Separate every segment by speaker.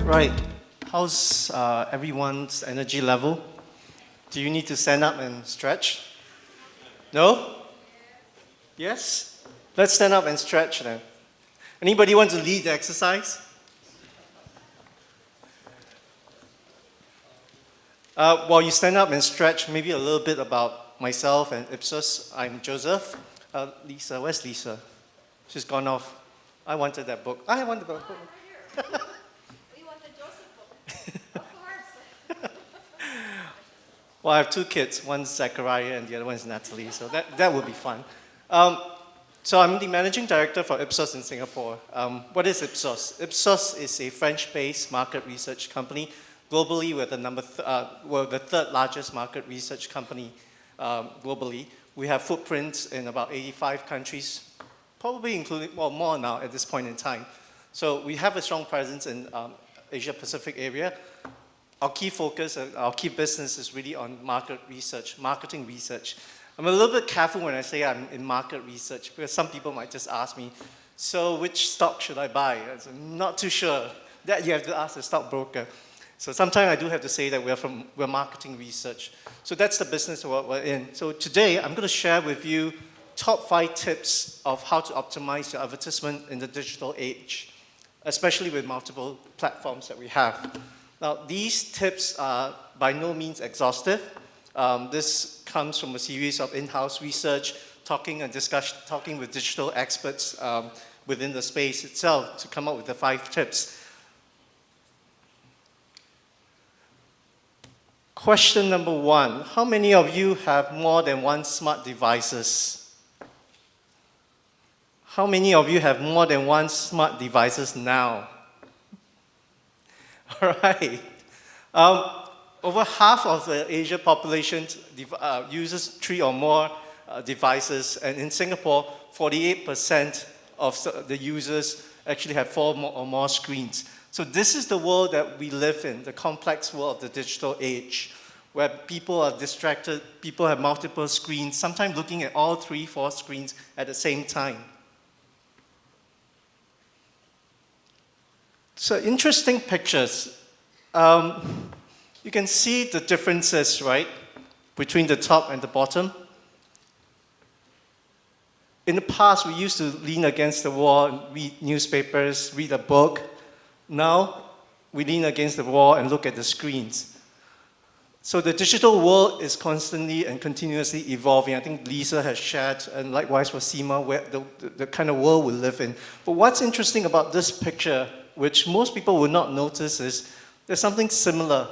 Speaker 1: Right, how's everyone's energy level? Do you need to stand up and stretch? No? Yes? Let's stand up and stretch then. Anybody want to lead the exercise? While you stand up and stretch, maybe a little bit about myself and Ipsos. I'm Joseph. Lisa, where's Lisa? She's gone off. I wanted that book. I wanted that book.
Speaker 2: We want the Joseph book. Of course.
Speaker 1: Well, I have two kids. One's Zachariah and the other one's Natalie, so that would be fun. So I'm the managing director for Ipsos in Singapore. What is Ipsos? Ipsos is a French-based market research company. Globally, we're the third largest market research company globally. We have footprints in about 85 countries, probably including, well, more now at this point in time. So we have a strong presence in Asia-Pacific area. Our key focus, our key business is really on market research, marketing research. I'm a little bit careful when I say I'm in market research because some people might just ask me, so which stock should I buy? I'm not too sure. That you have to ask the stockbroker. So sometimes I do have to say that we're marketing research. So that's the business we're in. So today I'm going to share with you top 5 tips of how to optimize your advertisement in the digital age, especially with multiple platforms that we have. Now, these tips are by no means exhaustive. This comes from a series of in-house research, talking with digital experts within the space itself to come up with the 5 tips. Question number 1, how many of you have more than one smart devices? How many of you have more than one smart devices now? All right. Over half of the Asia population uses 3 or more devices, and in Singapore, 48% of the users actually have 4 or more screens. So this is the world that we live in, the complex world of the digital age, where people are distracted, people have multiple screens, sometimes looking at all 3, 4 screens at the same time. So interesting pictures. You can see the differences, right, between the top and the bottom. In the past, we used to lean against the wall and read newspapers, read a book. Now, we lean against the wall and look at the screens. So the digital world is constantly and continuously evolving. I think Lisa has shared, and likewise for Seema, where the kind of world we live in. But what's interesting about this picture, which most people will not notice, is there's something similar.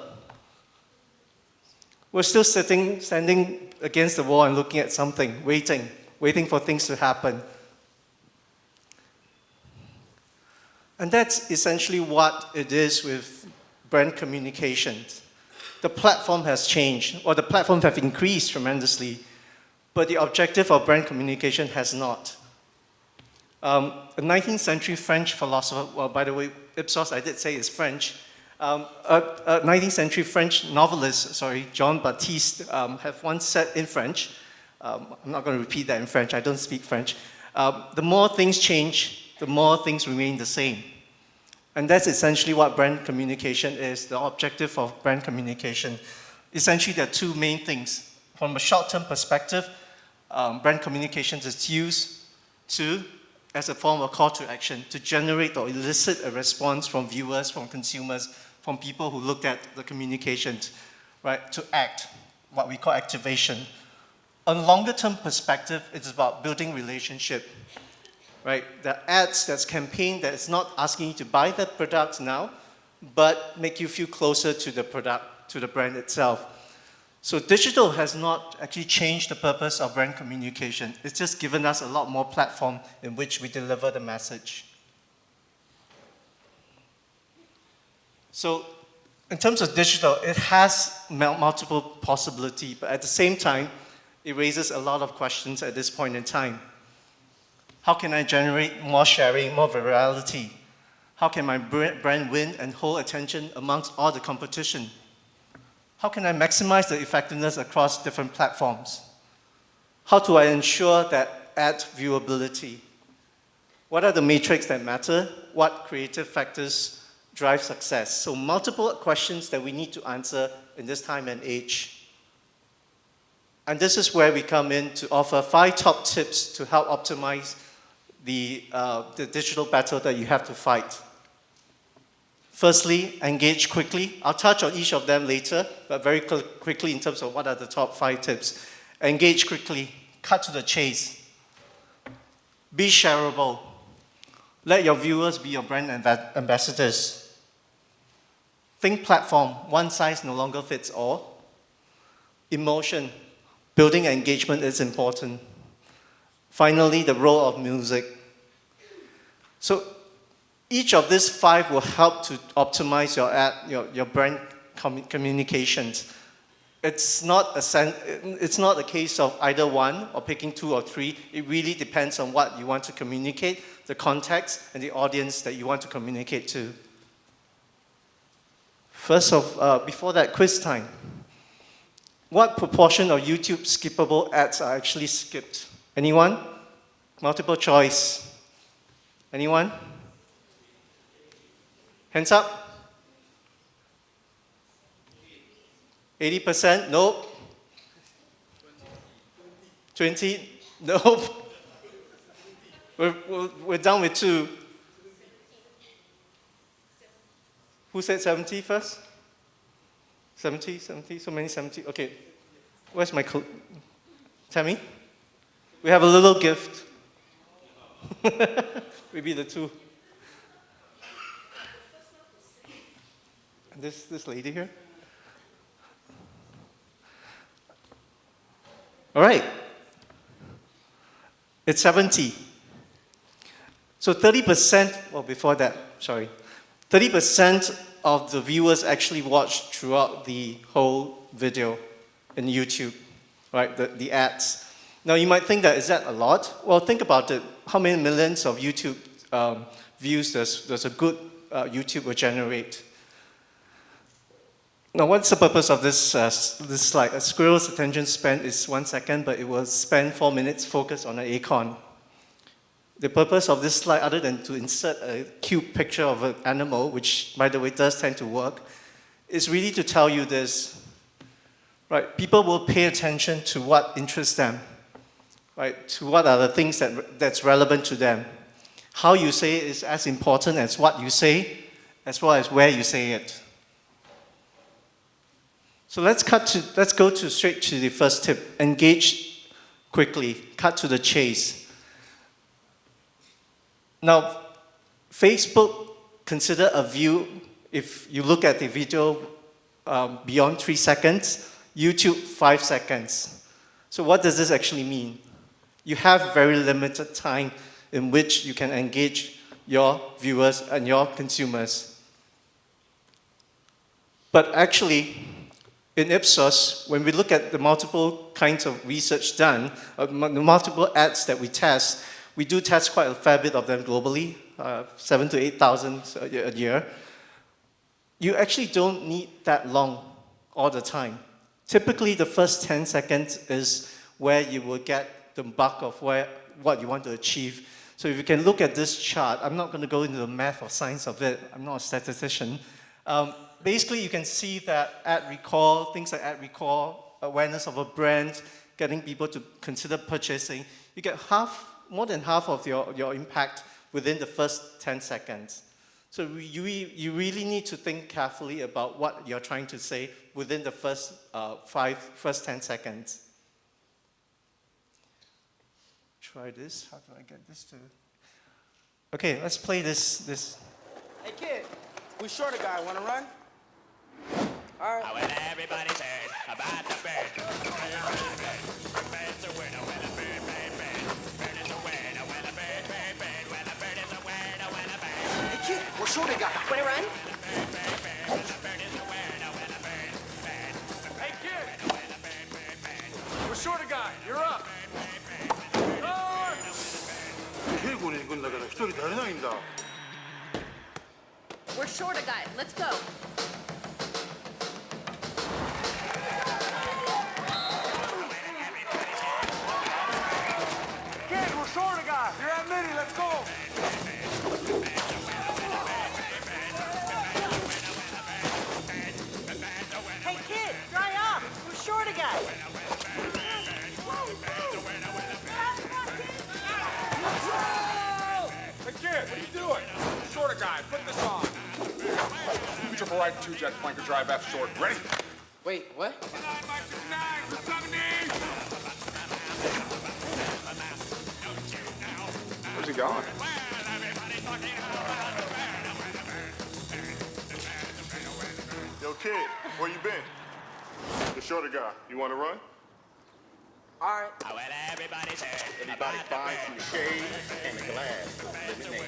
Speaker 1: We're still standing against the wall and looking at something, waiting for things to happen. And that's essentially what it is with brand communications. The platform has changed, or the platforms have increased tremendously, but the objective of brand communication has not. A 19th century French philosopher, well, by the way, Ipsos, I did say is French, a 19th century French novelist, Jean-Baptiste, have once said in French, I'm not going to repeat that in French, I don't speak French, the more things change, the more things remain the same. And that's essentially what brand communication is, the objective of brand communication. Essentially, there are 2 main things. From a short-term perspective, brand communication is used as a form of call to action, to generate or elicit a response from viewers, from consumers, from people who looked at the communications, right, to act, what we call activation. On a longer-term perspective, it's about building relationship. Right? The ads, that's campaign that is not asking you to buy the product now, but make you feel closer to the product, to the brand itself. So digital has not actually changed the purpose of brand communication. It's just given us a lot more platform in which we deliver the message. So in terms of digital, it has multiple possibilities, but at the same time, it raises a lot of questions at this point in time. How can I generate more sharing, more virality? How can my brand win and hold attention amongst all the competition? How can I maximize the effectiveness across different platforms? How do I ensure that ad viewability. What are the metrics that matter? What creative factors drive success? So multiple questions that we need to answer in this time and age. And this is where we come in to offer 5 top tips to help optimize the digital battle that you have to fight. Firstly, engage quickly. I'll touch on each of them later, but very quickly in terms of what are the top 5 tips. Engage quickly, cut to the chase. Be shareable. Let your viewers be your brand ambassadors. Think platform, one size no longer fits all. Emotion, building engagement is important. Finally, the role of music. So each of these 5 will help to optimize your brand communications. It's not a case of either one or picking 2 or 3. It really depends on what you want to communicate, the context, and the audience that you want to communicate to. First before that, quiz time. What proportion of YouTube skippable ads are actually skipped? Anyone? Multiple choice. Anyone? Hands up. 80%? Nope. 20? Nope. We're down with 2. Who said 70 first? 70? So many 70? Okay. Where's my Tammy? We have a little gift. Maybe the 2. And this lady here. All right. It's 70. So 30%, well, before that, sorry. 30% of the viewers actually watched throughout the whole video in YouTube, right? The ads. Now, you might think that, is that a lot? Well, think about it. How many millions of YouTube views does a good YouTube will generate? Now, what's the purpose of this slide? A squirrel's attention span is 1 second, but it will spend 4 minutes focused on an acorn. The purpose of this slide, other than to insert a cute picture of an animal, which, by the way, does tend to work, is really to tell you this. Right? People will pay attention to what interests them, right? To what are the things that's relevant to them. How you say it is as important as what you say, as well as where you say it. So let's go straight to the first tip. Engage quickly, cut to the chase. Now, Facebook consider a view, if you look at the video beyond 3 seconds, YouTube 5 seconds. So what does this actually mean? You have very limited time in which you can engage your viewers and your consumers. But actually, in Ipsos, when we look at the multiple kinds of research done, the multiple ads that we test, we do test quite a fair bit of them globally, 7,000 to 8,000 a year. You actually don't need that long all the time. Typically, the first 10 seconds is where you will get the bulk of what you want to achieve. So if you can look at this chart, I'm not going to go into the math or science of it. I'm not a statistician. Basically, you can see that ad recall, things like ad recall, awareness of a brand, getting people to consider purchasing, you get more than half of your impact within the first 10 seconds. So you really need to think carefully about what you're trying to say within the first 10 seconds. Try this. How do I get this to? Okay, let's play this.
Speaker 3: Hey kid, we shorter guy, wanna run? All right.
Speaker 4: Well, everybody's heard about the bird. Bird's a word, when a bird, bird is a word, when a bird, when a bird is a word, when a bird.
Speaker 3: Hey kid, we're shorter guy. Wanna run? Hey kid, we're shorter guy. You're up.
Speaker 5: 稽古に行くんだけど一人足りないんだ。
Speaker 2: We're short a guy. Let's go.
Speaker 3: Kid, You're at Mini. Let's go.
Speaker 6: Hey kid, dry up. We're short again.
Speaker 3: Hey, kid, what are you doing? Shorter guy, put this on. Triple right, 2 jet flanker, drive F short. Ready?
Speaker 7: Wait, what?
Speaker 3: Where's he going?
Speaker 5: Yo, kid, where you been? The shorter guy. You want to run?
Speaker 7: All right.
Speaker 4: Well, everybody say,
Speaker 3: Everybody find some shade and a glass of lemonade.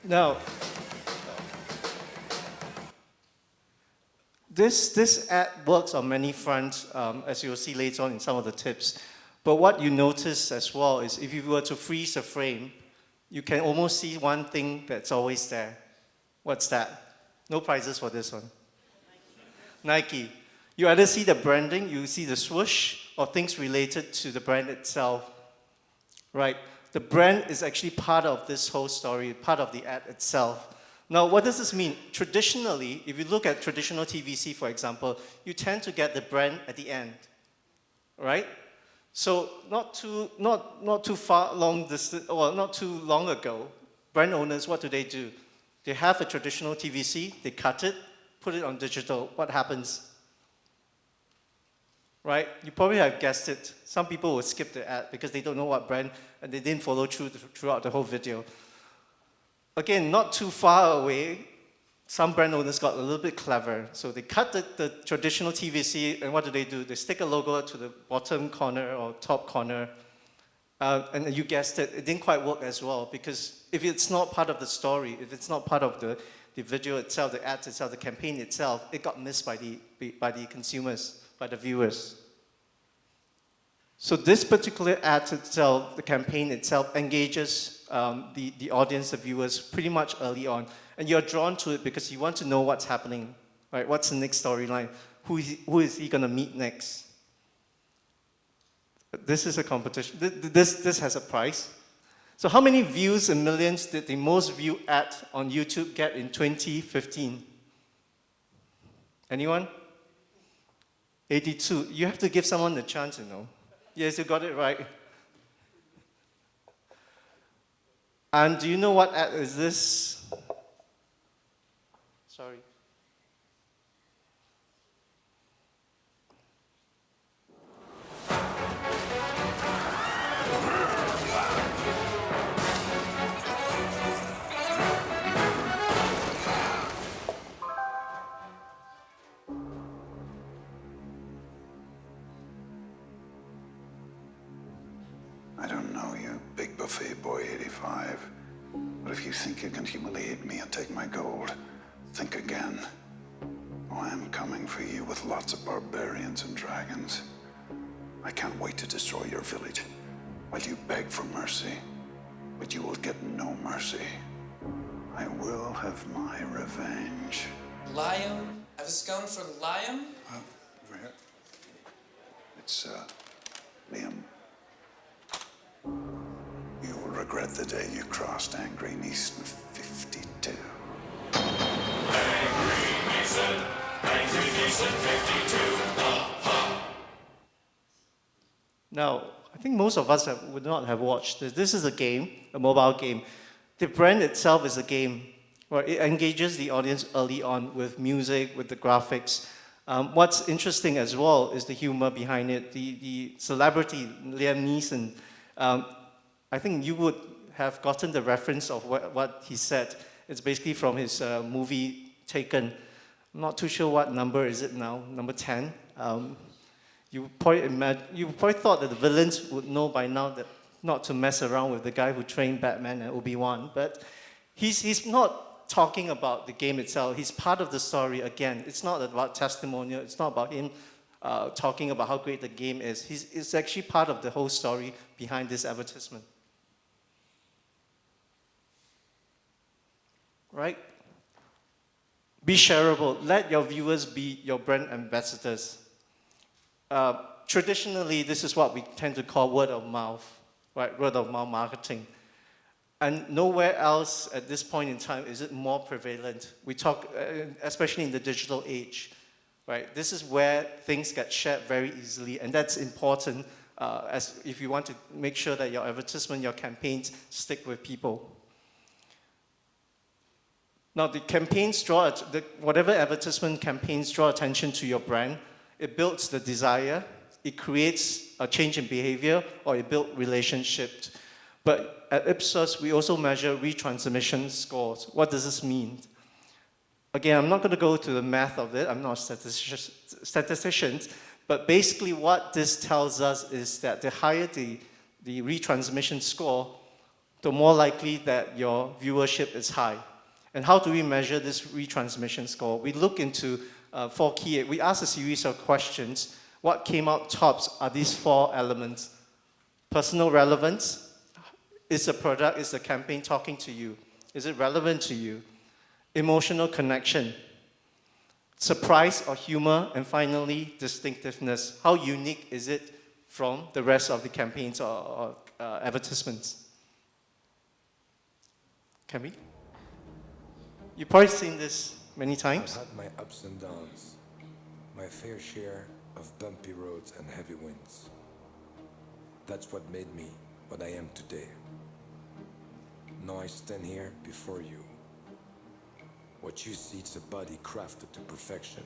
Speaker 1: Now, this ad works on many fronts, as you'll see later on in some of the tips. But what you notice as well is if you were to freeze a frame, you can almost see one thing that's always there. What's that? No prizes for this one. Nike. You either see the branding, you see the swoosh, or things related to the brand itself. Right? The brand is actually part of this whole story, part of the ad itself. Now, what does this mean? Traditionally, if you look at traditional TVC, for example, you tend to get the brand at the end, right? So not too long ago, brand owners, what do? They have a traditional TVC, they cut it, put it on digital. What happens? Right? You probably have guessed it. Some people will skip the ad because they don't know what brand and they didn't follow throughout the whole video. Again, not too far away, some brand owners got a little bit clever. So they cut the traditional TVC, and what do? They stick a logo to the bottom corner or top corner. And you guessed it, it didn't quite work as well, because if it's not part of the story, if it's not part of the video itself, the ads itself, the campaign itself, it got missed by the consumers, by the viewers. So this particular ad itself, the campaign itself, engages the audience, the viewers, pretty much early on. And you're drawn to it because you want to know what's happening, right? What's the next storyline? Who is he going to meet next? This is a competition. This has a price. So how many views in millions did the most viewed ad on YouTube get in 2015? Anyone? 82. You have to give someone the chance, you know. Yes, you got it right. And do you know what ad is this? Sorry.
Speaker 8: I don't know you, big buffet boy 85. But if you think you can humiliate me and take my gold, think again. Oh, I'm coming for you with lots of barbarians and dragons. I can't wait to destroy your village while you beg for mercy. But you will get no mercy. I will have my revenge.
Speaker 7: Liam? I was going for Liam?
Speaker 8: Over here. It's, Liam. You will regret the day you crossed Angry Neeson 52.
Speaker 4: Angry Neeson 52.
Speaker 1: Now, I think most of us would not have watched this. This is a game, a mobile game. The brand itself is a game, where it engages the audience early on with music, with the graphics. What's interesting as well is the humor behind it. The celebrity, Liam Neeson, I think you would have gotten the reference of what he said. It's basically from his movie Taken. I'm not too sure what number is it now, number 10. You probably thought that the villains would know by now that not to mess around with the guy who trained Batman and Obi-Wan, but he's not talking about the game itself. He's part of the story again. It's not about testimonial. It's not about him talking about how great the game is. It's actually part of the whole story behind this advertisement. Right? Be shareable. Let your viewers be your brand ambassadors. Traditionally, this is what we tend to call word of mouth. right? Word of mouth marketing. And nowhere else at this point in time is it more prevalent. We talk, especially in the digital age, right? This is where things get shared very easily, and that's important as if you want to make sure that your advertisement, your campaigns stick with people. Now, the campaigns whatever advertisement campaigns draw attention to your brand, it builds the desire, it creates a change in behavior, or it builds relationships. But at Ipsos, we also measure retransmission scores. What does this mean? Again, I'm not going to go to the math of it. I'm not a statistician. But basically what this tells us is that the higher the retransmission score, the more likely that your viewership is high. And how do we measure this retransmission score? We look into we ask a series of questions. What came out tops are these 4 elements. Personal relevance. Is the product, is the campaign talking to you? Is it relevant to you? Emotional connection. Surprise or humor, and finally, distinctiveness. How unique is it from the rest of the campaigns or advertisements? Can we? You've probably seen this many times.
Speaker 9: I've had my ups and downs, my fair share of bumpy roads and heavy winds. That's what made me what I am today. Now I stand here before you. What you see is a body crafted to perfection.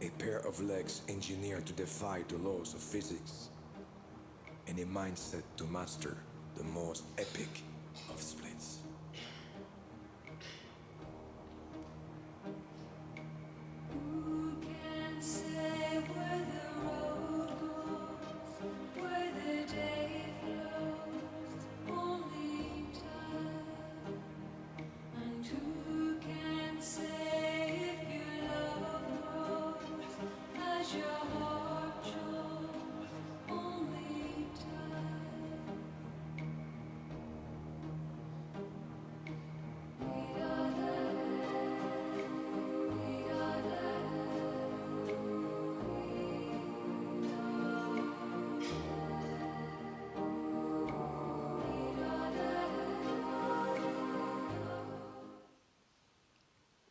Speaker 9: A pair of legs engineered to defy the laws of physics. And a mindset to master the most epic of splits.
Speaker 2: Who can say where the road goes, where the day flows, only time. And who can say if your love grows as your heart chose, only time.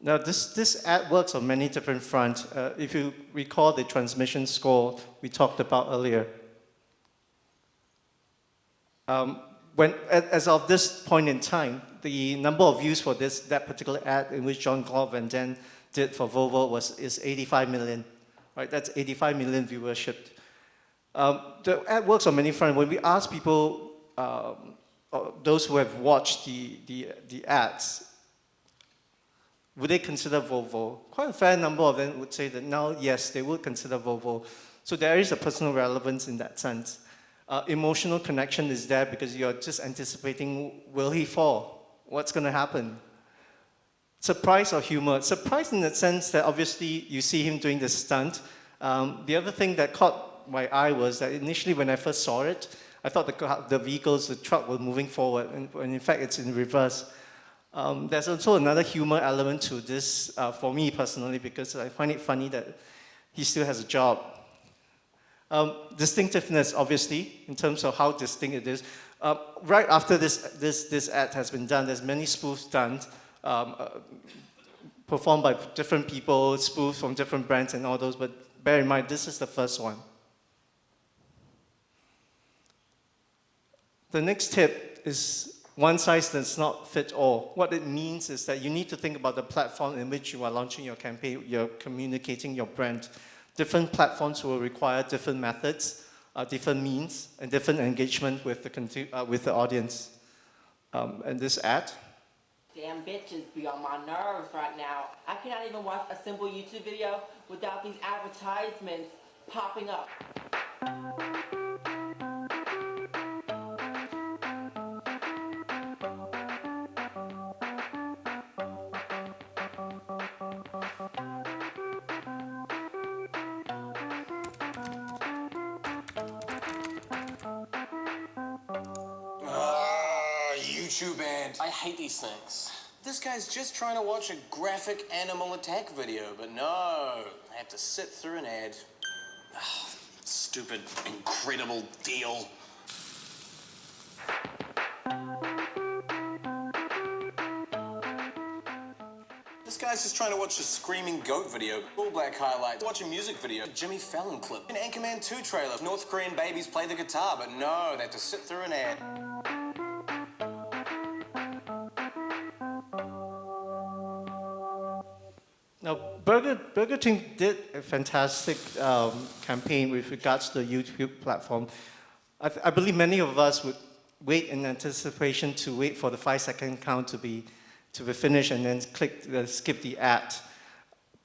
Speaker 1: Now, this ad works on many different fronts. If you recall the transmission score we talked about earlier. As of this point in time, the number of views for that particular ad in which Jean-Claude Van Damme did for Volvo is 85 million. Right? That's 85 million viewership. The ad works on many fronts. When we ask people, those who have watched the ads, would they consider Volvo? Quite a fair number of them would say that now, yes, they would consider Volvo. So there is a personal relevance in that sense. Emotional connection is there because you're just anticipating, will he fall? What's going to happen? Surprise or humor? Surprise in the sense that obviously you see him doing the stunt. The other thing that caught my eye was that initially when I first saw it, I thought the truck were moving forward, and in fact it's in reverse. There's also another humor element to this for me personally, because I find it funny that he still has a job. Distinctiveness, obviously, in terms of how distinct it is. Right after this ad has been done, there's many spoofs done, performed by different people, spoofs from different brands and all those, but bear in mind, this is the first one. The next tip is one size does not fit all. What it means is that you need to think about the platform in which you are launching your campaign, you're communicating your brand. Different platforms will require different methods, different means, and different engagement with the audience. And this ad.
Speaker 10: Damn bitches be on my nerves right now. I cannot even watch a simple YouTube video without these advertisements popping up.
Speaker 11: YouTube and I hate these things. This guy's just trying to watch a graphic animal attack video, but no, I have to sit through an ad. Stupid, incredible deal. This guy's just trying to watch a screaming goat video, all black highlights, watch a music video, Jimmy Fallon clip, an Anchorman 2 trailer, North Korean babies play the guitar, but no, they have to sit through an ad.
Speaker 1: Now, Burger King did a fantastic campaign with regards to the YouTube platform. I believe many of us would wait in anticipation to wait for the 5-second count to be finished and then skip the ad.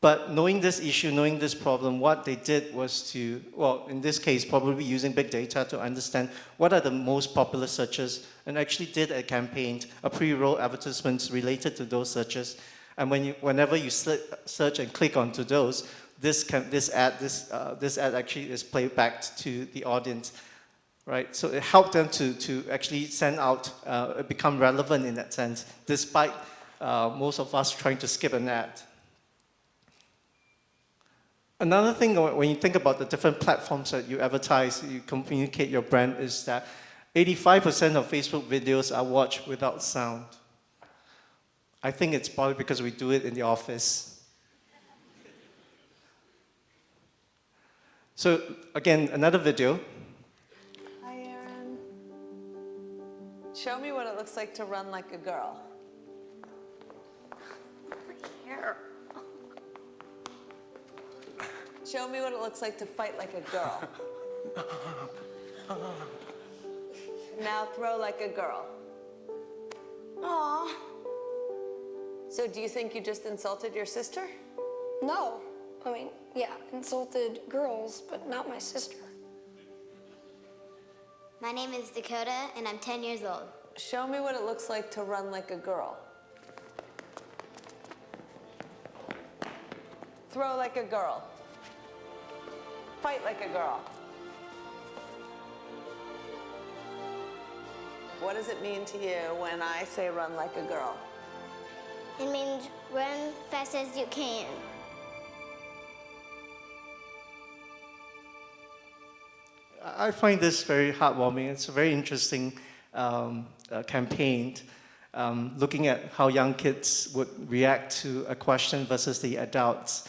Speaker 1: But knowing this issue, knowing this problem, what they did was to, well, in this case, probably using big data to understand what are the most popular searches, and actually did a campaign, a pre-roll advertisements related to those searches. And whenever you search and click onto those, this ad actually is played back to the audience, right? So it helped them to actually send out, become relevant in that sense, despite most of us trying to skip an ad. Another thing, when you think about the different platforms that you advertise, you communicate your brand, is that 85% of Facebook videos are watched without sound. I think it's probably because we do it in the office. So again, another video.
Speaker 6: Hi, Aaron. Show me what it looks like to run like a girl.
Speaker 2: Here.
Speaker 6: Show me what it looks like to fight like a girl. Now throw like a girl.
Speaker 2: Aw.
Speaker 6: So do you think you just insulted your sister?
Speaker 2: No. I mean, yeah, insulted girls, but not my sister.
Speaker 12: My name is Dakota, and I'm 10 years old.
Speaker 6: Show me what it looks like to run like a girl. Throw like a girl. Fight like a girl. What does it mean to you when I say run like a girl?
Speaker 12: It means run fast as you can.
Speaker 1: I find this very heartwarming. It's a very interesting campaign, looking at how young kids would react to a question versus the adults.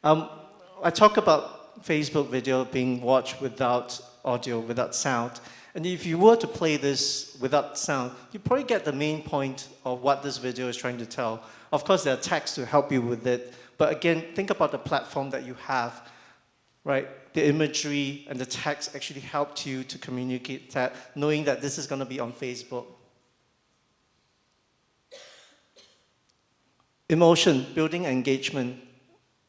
Speaker 1: I talk about Facebook video being watched without audio, without sound. And if you were to play this without sound, you probably get the main point of what this video is trying to tell. Of course, there are texts to help you with it. But again, think about the platform that you have, right? The imagery and the text actually helped you to communicate that, knowing that this is going to be on Facebook. Emotion, building engagement.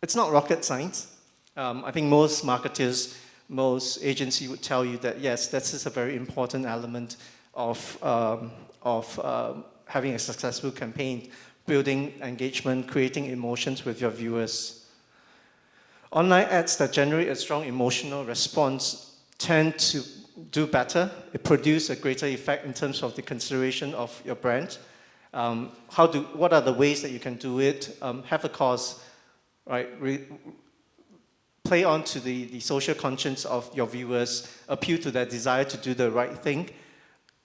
Speaker 1: It's not rocket science. I think most marketers, most agencies would tell you that, yes, this is a very important element of having a successful campaign, building engagement, creating emotions with your viewers. Online ads that generate a strong emotional response tend to do better. It produces a greater effect in terms of the consideration of your brand. What are the ways that you can do it? Have a cause, right? Play on to the social conscience of your viewers, appeal to their desire to do the right thing.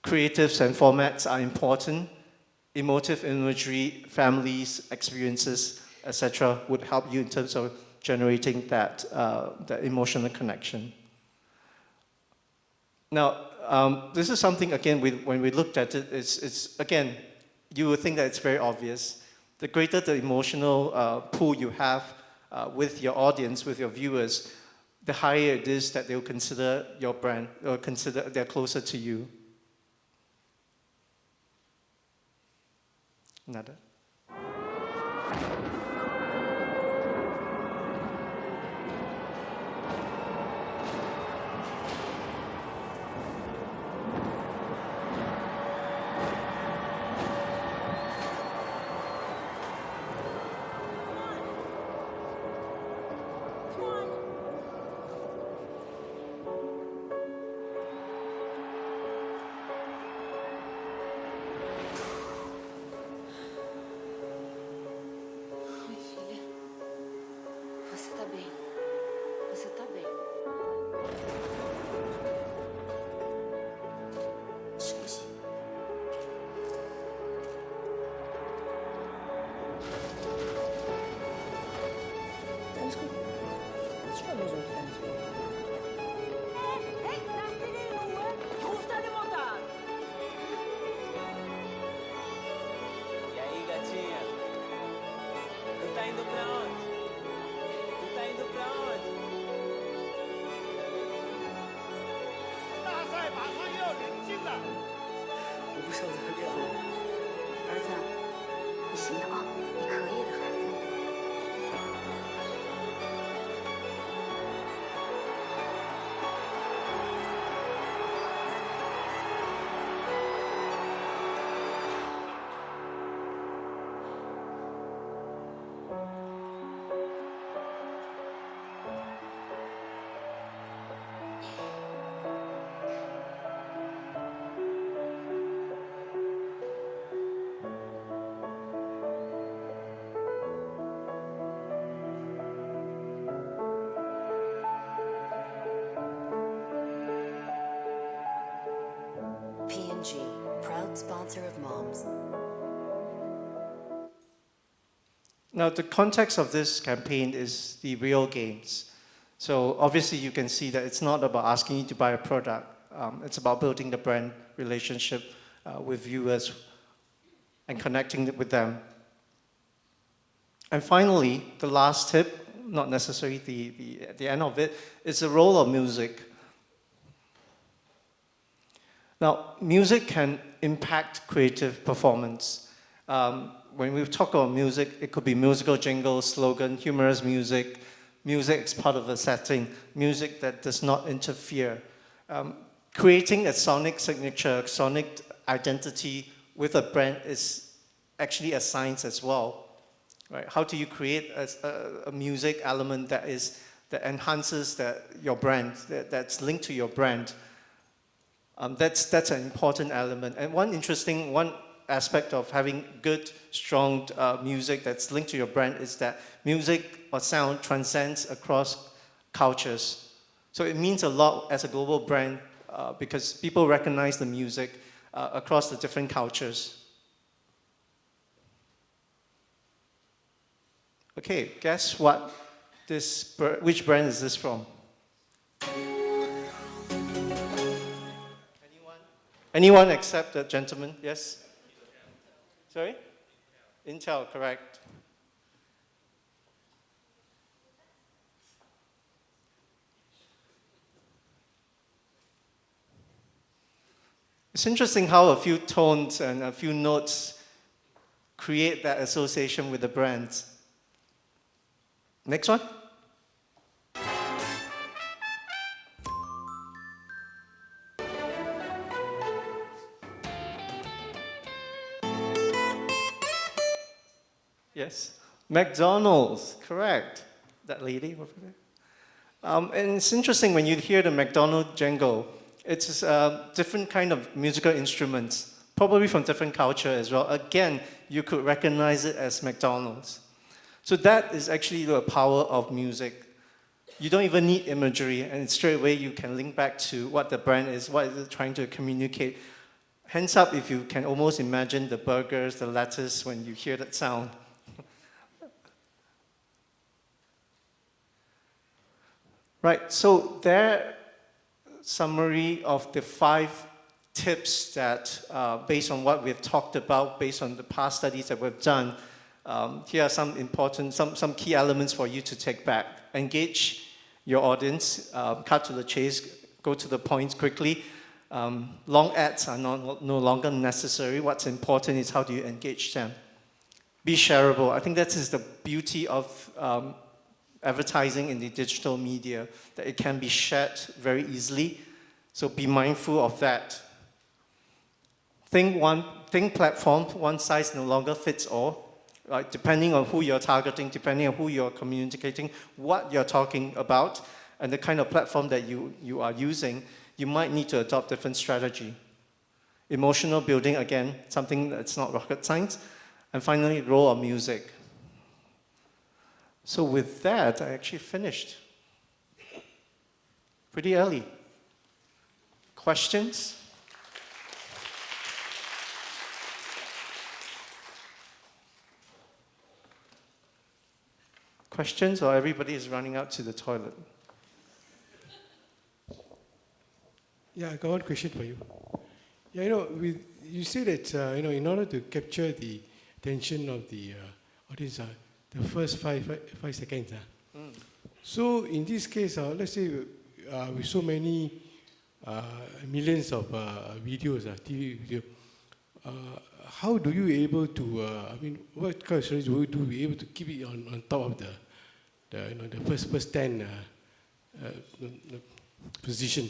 Speaker 1: Creatives and formats are important. Emotive imagery, families, experiences, etc. would help you in terms of generating that emotional connection. Now, this is something, again, when we looked at it, it's again, you would think that it's very obvious. The greater the emotional pool you have with your audience, with your viewers, the higher it is that they'll consider your brand, or consider they're closer to you. Another.
Speaker 13: P&G, proud sponsor of moms.
Speaker 1: Now, the context of this campaign is the real games. So obviously you can see that it's not about asking you to buy a product. It's about building the brand relationship with viewers and connecting with them. And finally, the last tip, not necessarily the end of it, is the role of music. Now, music can impact creative performance. When we talk about music, it could be musical jingles, slogan, humorous music, music is part of a setting, music that does not interfere. Creating a sonic signature, a sonic identity with a brand is actually a science as well. Right? How do you create a music element that enhances your brand, that's linked to your brand? That's an important element. And one aspect of having good, strong music that's linked to your brand is that music or sound transcends across cultures. So it means a lot as a global brand because people recognize the music across the different cultures. Okay, guess what? Which brand is this from? Anyone except the gentleman? Yes? Sorry? Intel, correct. It's interesting how a few tones and a few notes create that association with the brands. Next one. Yes, McDonald's, correct. That lady over there. And it's interesting when you hear the McDonald's jingle, it's different kind of musical instruments, probably from different culture as well. Again, you could recognize it as McDonald's. So that is actually the power of music. You don't even need imagery, and straight away you can link back to what the brand is, what is it trying to communicate. Hands up if you can almost imagine the burgers, the lettuce when you hear that sound. Right, so their summary of the 5 tips that, based on what we've talked about, based on the past studies that we've done, here are some important, some key elements for you to take back. Engage your audience, cut to the chase, go to the point quickly. Long ads are no longer necessary. What's important is how do you engage them. Be shareable. I think that is the beauty of advertising in the digital media, that it can be shared very easily. So be mindful of that. Think platform, one size no longer fits all. Right? Depending on who you're targeting, depending on who you're communicating, what you're talking about, and the kind of platform that you are using, you might need to adopt different strategy. Emotional building, again, something that's not rocket science. And finally, role of music. So with that, I actually finished. Pretty early. Questions? Questions, or everybody is running out to the toilet?
Speaker 14: Yeah, I got one question for you. Yeah, you say that in order to capture the attention of the audience, the first five seconds. So in this case, let's say with so many millions of videos, TV video, how do you able to? What kind of strategy do you do to be able to keep it on top of the first 10 position?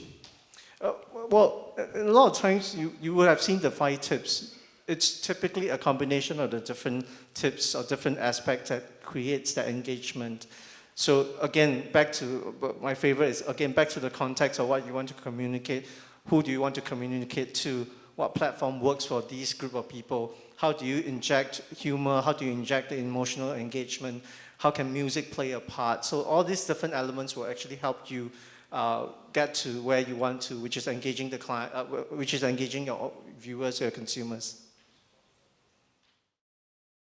Speaker 1: Well, a lot of times you would have seen the 5 tips. It's typically a combination of the different tips or different aspects that creates that engagement. So again, back to my favorite is back to the context of what you want to communicate. Who do you want to communicate to? What platform works for these group of people? How do you inject humor? How do you inject the emotional engagement? How can music play a part? So all these different elements will actually help you get to where you want to, which is engaging the client, which is engaging your viewers, your consumers.